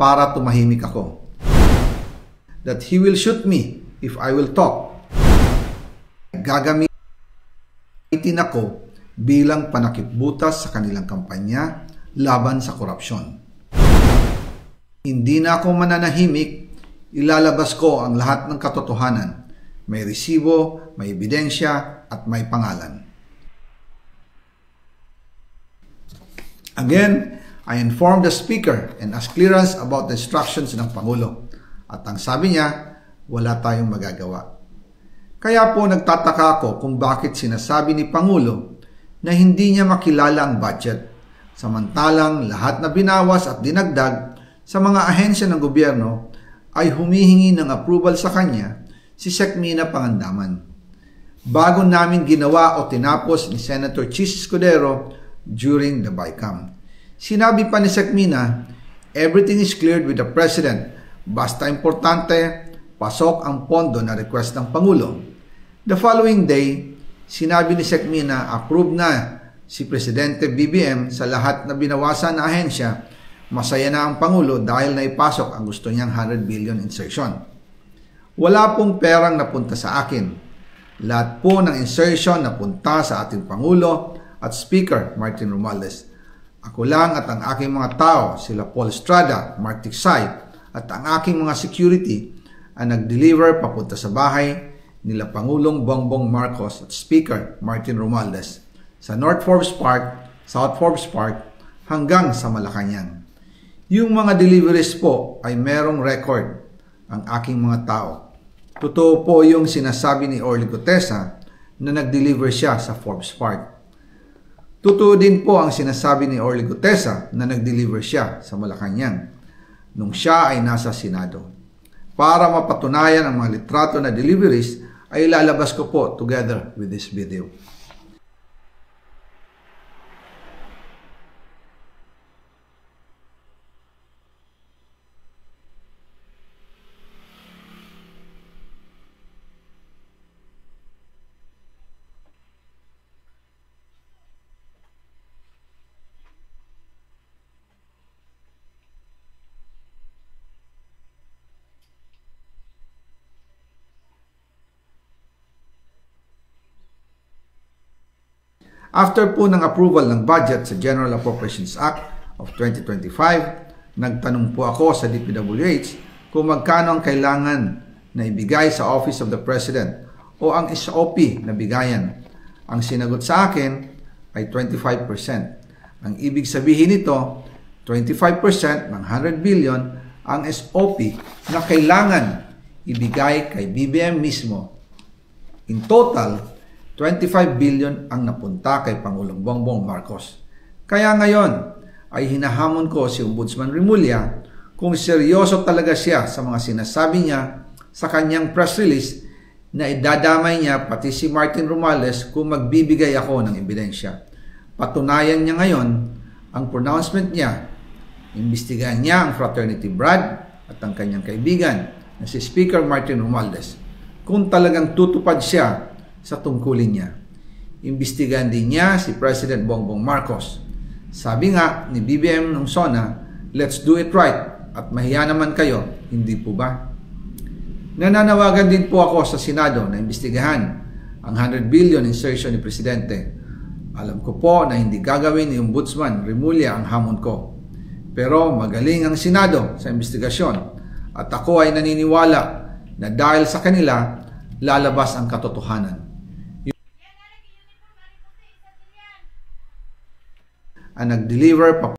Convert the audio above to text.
para tumahimik ako. That he will shoot me if I will talk. Gagamitin ako bilang panakipbutas sa kanilang kampanya laban sa korupsyon. Hindi na ako mananahimik, ilalabas ko ang lahat ng katotohanan. May resibo, may ebidensya, at may pangalan. Again, I informed the Speaker and asked clearance about the instructions ng Pangulo. At ang sabi niya, wala tayong magagawa. Kaya po nagtataka ako kung bakit sinasabi ni Pangulo na hindi niya makilala ang budget, samantalang lahat na binawas at dinagdag sa mga ahensya ng gobyerno ay humihingi ng approval sa kanya si Sec Mina Pangandaman. Bago namin ginawa o tinapos ni Senator Chis Escudero during the BICAM. Sinabi pa ni Sec Mina, everything is cleared with the President. Basta importante, pasok ang pondo na request ng Pangulo. The following day, sinabi ni Sec Mina, approve na si Presidente BBM sa lahat na binawasan na ahensya. Masaya na ang Pangulo dahil naipasok ang gusto niyang 100 billion insertion. Wala pong perang napunta sa akin. Lahat po ng insertion napunta sa ating Pangulo at Speaker Martin Romualdez. Ako lang at ang aking mga tao, sila Paul Estrada, Mark Tiksay, at ang aking mga security ang nag-deliver papunta sa bahay nila Pangulong Bongbong Marcos at Speaker Martin Romualdez sa North Forbes Park, South Forbes Park hanggang sa Malacanang. Yung mga deliveries po ay merong record ang aking mga tao. Totoo po yung sinasabi ni Orly Gutesa na nag-deliver siya sa Forbes Park. Totoo din po ang sinasabi ni Orly Gutesa na nag-deliver siya sa Malacanang nung siya ay nasa Senado. Para mapatunayan ang mga litrato na deliveries ay ilalabas ko po together with this video. After po ng approval ng budget sa General Appropriations Act of 2025, nagtanong po ako sa DPWH kung magkano ang kailangan na ibigay sa Office of the President o ang SOP na bigayan. Ang sinagot sa akin ay 25%. Ang ibig sabihin nito, 25% ng 100 billion ang SOP na kailangan ibigay kay BBM mismo. In total, 25 billion ang napunta kay Pangulong Bongbong Marcos. Kaya ngayon ay hinahamon ko si Ombudsman Remulla kung seryoso talaga siya sa mga sinasabi niya sa kanyang press release na idadamay niya pati si Martin Romualdez kung magbibigay ako ng ebidensya. Patunayan niya ngayon ang pronouncement niya. Imbestigahan niya ang fraternity Brad at ang kanyang kaibigan na si Speaker Martin Romualdez kung talagang tutupad siya sa tungkulin niya. Imbestigahan din niya si President Bongbong Marcos. Sabi nga ni BBM nung SONA, let's do it right at mahiya naman kayo, hindi po ba? Nananawagan din po ako sa Senado na imbestigahan ang 100 billion insertion ni Presidente. Alam ko po na hindi gagawin ni Ombudsman Remulla ang hamon ko. Pero magaling ang Senado sa investigasyon at ako ay naniniwala na dahil sa kanila, lalabas ang katotohanan. Ang nag-deliver